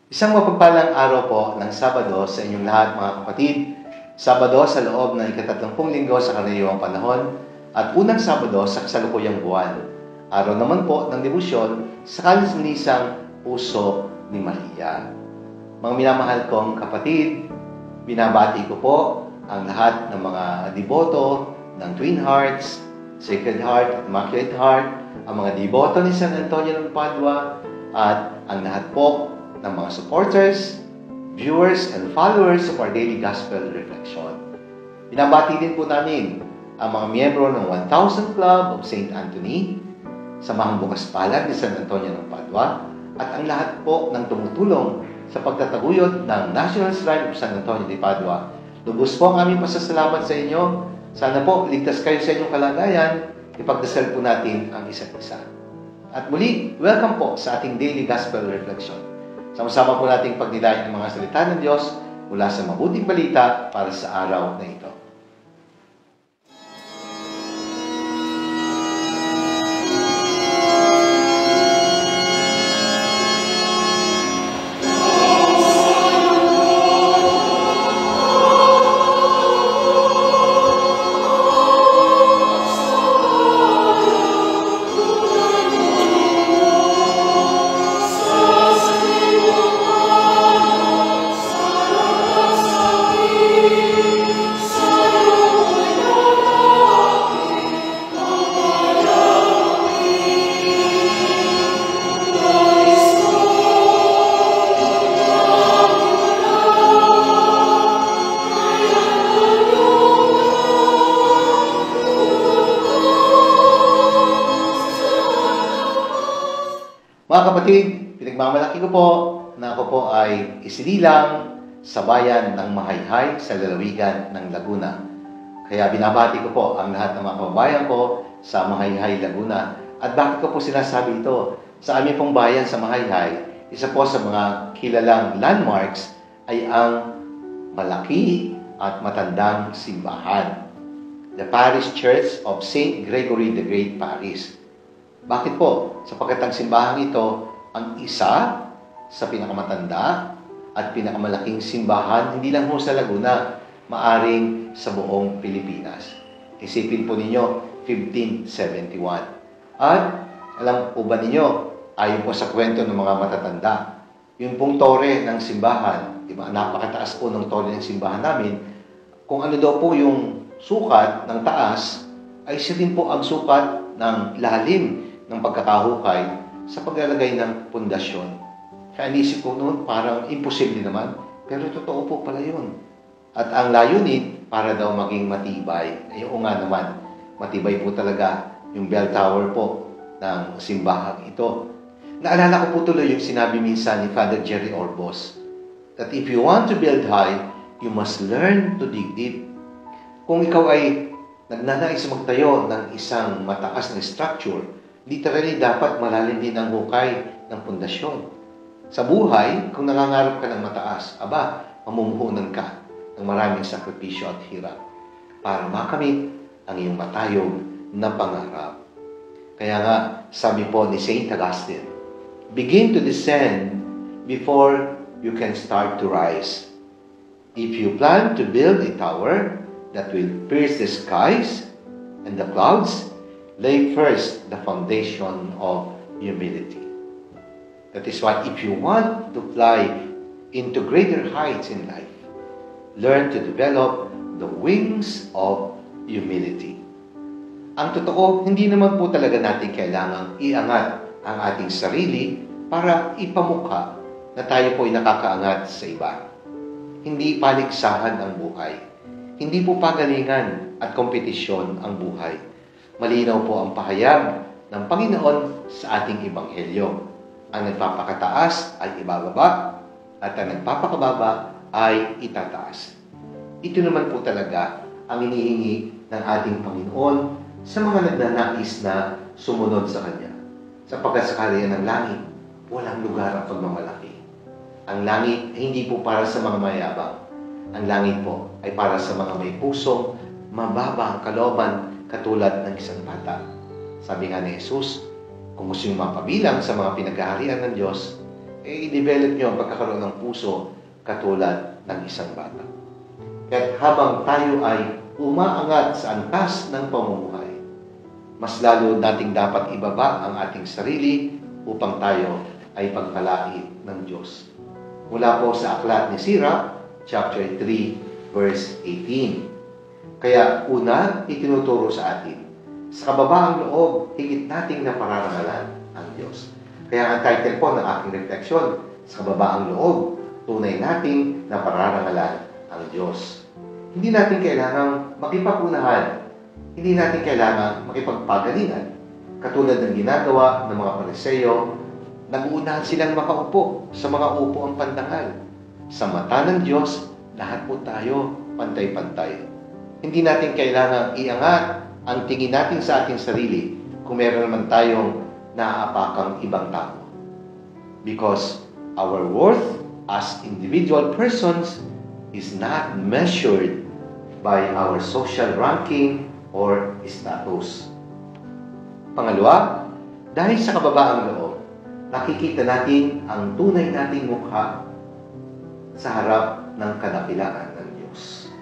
Isang mapagpalang araw po ng Sabado sa inyong lahat mga kapatid. Sabado sa loob ng ika-30 linggo sa karaniwang panahon at unang Sabado sa kasalukuyang buwan. Araw naman po ng debosyon sa kalinisan puso ni Maria. Mga minamahal kong kapatid, binabati ko po ang lahat ng mga deboto ng Twin Hearts, Sacred Heart at Immaculate Heart, ang mga deboto ni San Antonio ng Padua, at ang lahat po ng mga supporters, viewers, and followers of our daily gospel reflection. Binabati din po namin ang mga miyembro ng 1000 Club of St. Anthony, Samahang Bukas Palad ni San Antonio ng Padua, at ang lahat po ng tumutulong sa pagtataguyod ng National Shrine of San Antonio de Padua. Lubos po ang aming pasasalamat sa inyo. Sana po ligtas kayo sa inyong kalagayan. Ipagdasal po natin ang isa't isa. At muli, welcome po sa ating daily gospel reflection. Sama-sama po nating pagnilayan ang mga salita ng Diyos mula sa mabuting balita para sa araw na ito. Mga kapatid, pinagmamalaki ko po na ako po ay isinilang sa bayan ng Mahayhay sa lalawigan ng Laguna. Kaya binabati ko po ang lahat ng mga kababayan ko sa Mahayhay, Laguna. At bakit ko po sinasabi ito? Sa aming pong bayan sa Mahayhay, isa po sa mga kilalang landmarks ay ang malaki at matandang simbahan, the Parish Church of St. Gregory the Great Paris. Bakit po? Sapagkat ang simbahang ito ang isa sa pinakamatanda at pinakamalaking simbahan, hindi lang ho sa Laguna, maaring sa buong Pilipinas. Isipin po ninyo, 1571. At alam po ba ninyo, ayon po sa kwento ng mga matatanda, yung pong tore ng simbahan, diba, napakataas po ng tore ng simbahan namin, kung ano daw po yung sukat ng taas, ay siya din po ang sukat ng lalim ng pagkakahukay sa paglalagay ng pundasyon. Kaya inisip ko noon, parang imposible naman. Pero totoo po pala yun. At ang layunin, para daw maging matibay. Ay, oo nga naman, matibay po talaga yung bell tower po ng simbahang ito. Naalala ko po tuloy yung sinabi minsan ni Father Jerry Orbos, that if you want to build high, you must learn to dig deep. Kung ikaw ay nagnanais magtayo ng isang mataas na structure, literally, dapat malalim din ang hukay ng pundasyon. Sa buhay, kung nangangarap ka ng mataas, mamumuhunan ka ng maraming sakripisyo at hirap para makamit ang iyong matayog na pangarap. Kaya nga, sabi po ni Saint Augustine, begin to descend before you can start to rise. If you plan to build a tower that will pierce the skies and the clouds, lay first the foundation of humility. That is why if you want to fly into greater heights in life, learn to develop the wings of humility. Ang totoo, hindi naman po talaga natin kailangang iangat ang ating sarili para ipamukha na tayo po ay nakakaangat sa iba. Hindi paligsahan ang buhay. Hindi po pagalingan at kompetisyon ang buhay. Malinaw po ang pahayag ng Panginoon sa ating Ebanghelyo. Ang nagpapakataas ay ibababa at ang nagpapakababa ay itataas. Ito naman po talaga ang hinihingi ng ating Panginoon sa mga nagnanais na sumunod sa Kanya. Sapagkat sa kaharian ng langit, walang lugar ang pagmamalaki. Ang langit ay hindi po para sa mga mayabang. Ang langit po ay para sa mga may pusong mababa ang kalooban katulad ng isang bata. Sabi nga ni Jesus, kung gusto nyo mapabilang sa mga pinag-aharian ng Diyos, i-develop nyo ang pagkakaroon ng puso katulad ng isang bata. Kaya habang tayo ay umaangat sa antas ng pamumuhay, mas lalo nating dapat ibaba ang ating sarili upang tayo ay pagpalain ng Diyos. Mula po sa aklat ni Sirach, chapter 3, verse 18. Kaya una, itinuturo sa atin, sa kababaang loob, higit nating napararangalan ang Diyos. Kaya ang title po ng aking refleksyon, sa kababaang loob, tunay nating napararangalan ang Diyos. Hindi natin kailangang makipagunahan. Hindi natin kailangang makipagpagalingan. Katulad ng ginagawa ng mga Pariseyo, nag-uunahan silang makaupo sa mga upuang pandangal. Sa mata ng Diyos, lahat po tayo pantay-pantay. Hindi natin kailangang iangat ang tingin natin sa ating sarili kung meron naman tayong naaapakang ibang tao. Because our worth as individual persons is not measured by our social ranking or status. Pangalawa, dahil sa kababaang loob, nakikita natin ang tunay nating mukha sa harap ng kadakilaan ng Diyos.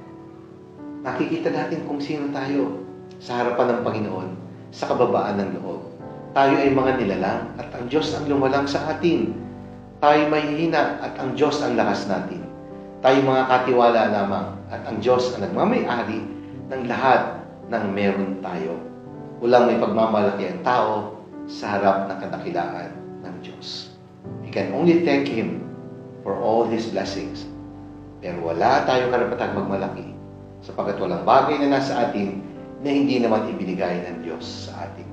Nakikita natin kung sino tayo sa harapan ng Panginoon, sa kababaan ng loob. Tayo ay mga nilalang at ang Diyos ang lumalang sa atin. Tayo mahihina at ang Diyos ang lakas natin. Tayo mga katiwala lamang at ang Diyos ang nagmamay-ari ng lahat ng meron tayo. Walang may pagmamalaki ang tao sa harap ng kadakilaan ng Diyos. We can only thank Him for all His blessings. Pero wala tayong karapatang magmalaki sapagkat walang bagay na nasa atin na hindi naman ibinigay ng Diyos sa atin.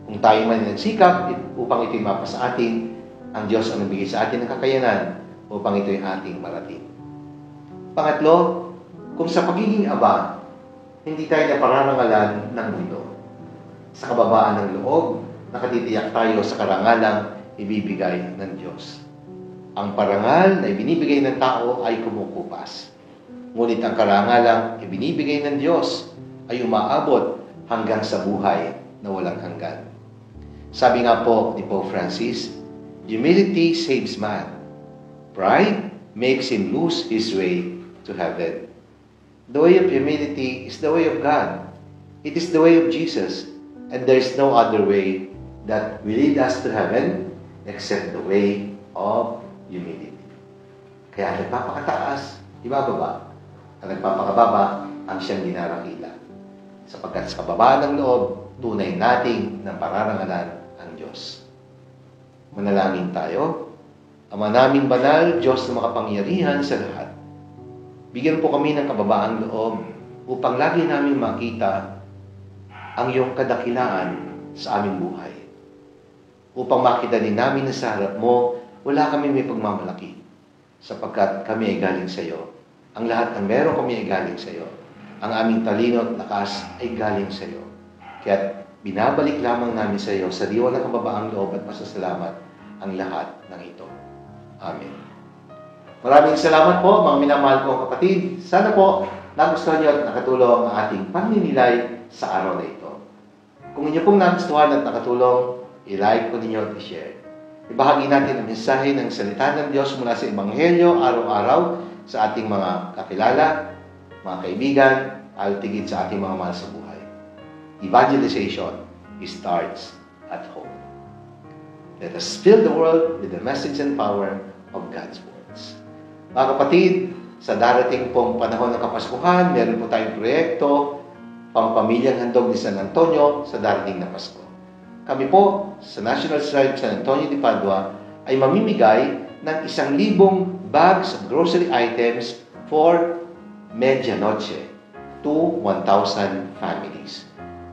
Kung tayo man nagsikap upang ito'y mapa sa atin, ang Diyos ang nagbigay sa atin ng kakayanan upang ito'y ating marating. Pangatlo, kung sa pagiging aba, hindi tayo napararangalan ng mundo. Sa kababaan ng loob, nakatitiyak tayo sa karangalang ibibigay ng Diyos. Ang parangal na ibinibigay ng tao ay kumukupas. Ngunit ang karangalang ibinibigay ng Diyos ay umaabot hanggang sa buhay na walang hanggan. Sabi nga po ni Pope Francis, humility saves man. Pride makes him lose his way to heaven. The way of humility is the way of God. It is the way of Jesus. And there is no other way that will lead us to heaven except the way of humility. Kaya nagpapakataas, ibababa. Ang nagpapakababa, ang siyang dinarakila. Sapagkat sa kababaan ng loob, tunay nating napararangalan ang Diyos. Manalangin tayo. Ama naming banal, Diyos na makapangyarihan sa lahat. Bigyan po kami ng kababaang loob upang lagi namin makita ang iyong kadakilaan sa aming buhay. Upang makita din namin na sa harap mo, wala kami may pagmamalaki. Sapagkat kami ay galing sa iyo. Ang lahat ng meron kami ay galing sa iyo. Ang aming talino at lakas ay galing sa iyo. Kaya binabalik lamang namin sa iyo sa diwa ng kababaang loob at pasasalamat ang lahat ng ito. Amen. Maraming salamat po, mga minamahal kong kapatid. Sana po nagustuhan niyo at nakatulong ang ating pagninilay sa araw na ito. Kung inyo pong nagustuhan at nakatulong, i-like po ninyo at i-share. Ibahagi natin ang mensahe ng salita ng Diyos mula sa Ebanghelyo araw-araw sa ating mga kakilala, mga kaibigan, at tigit sa ating mga mahal sa buhay. Evangelization starts at home. Let us fill the world with the message and power of God's words. Mga kapatid, sa darating pong panahon ng Kapaskuhan, meron po tayong proyekto, Pampamilyang Handog ni San Antonio sa darating na Pasko. Kami po, sa National Shrine San Antonio de Padua, ay mamimigay ng 1,000 bags of grocery items for Medianoche to 1,000 families.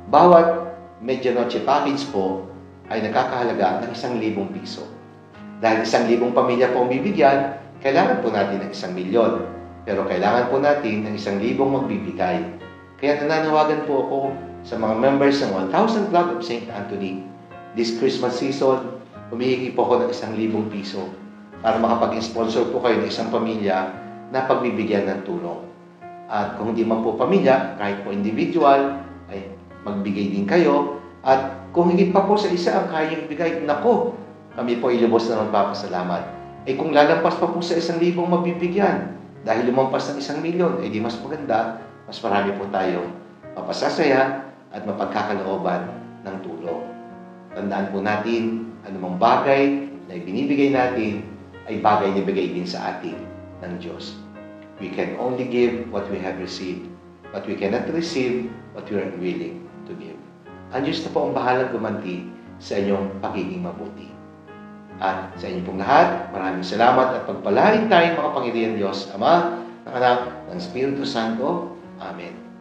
Bawat Medianoche package po ay nakakahalaga ng 1,000 piso. Dahil 1,000 pamilya po ang bibigyan, kailangan po natin ng 1,000,000. Pero kailangan po natin ng 1,000 magbibigay. Kaya nananawagan po ako sa mga members ng 1,000 Club of St. Anthony. This Christmas season, humihingi po ako ng 1,000 piso para makapag-sponsor po kayo ng isang pamilya na pagbibigyan ng tulong. At kung hindi man po pamilya, kahit po individual, ay magbigay din kayo. At kung higit pa po sa isa ang kayang ibigay, nako, kami po ilubos na magpapasalamat. Eh kung lalampas pa po sa 1,000 mabibigyan, dahil lumampas ng 1,000,000, eh di mas maganda, mas marami po tayong mapasasaya at mapagkakalooban ng tulong. Tandaan po natin, anumang bagay na ibinibigay natin ay bagay na ibigay din sa atin ng Diyos. We can only give what we have received, but we cannot receive what we are unwilling to give. Ang Diyos na po ang bahalang gumanti sa inyong pagiging mabuti. At sa inyo pong lahat, maraming salamat at pagpalain tayong mga Panginoon Diyos, Ama, ng Anak, ng Espiritu Santo. Amen.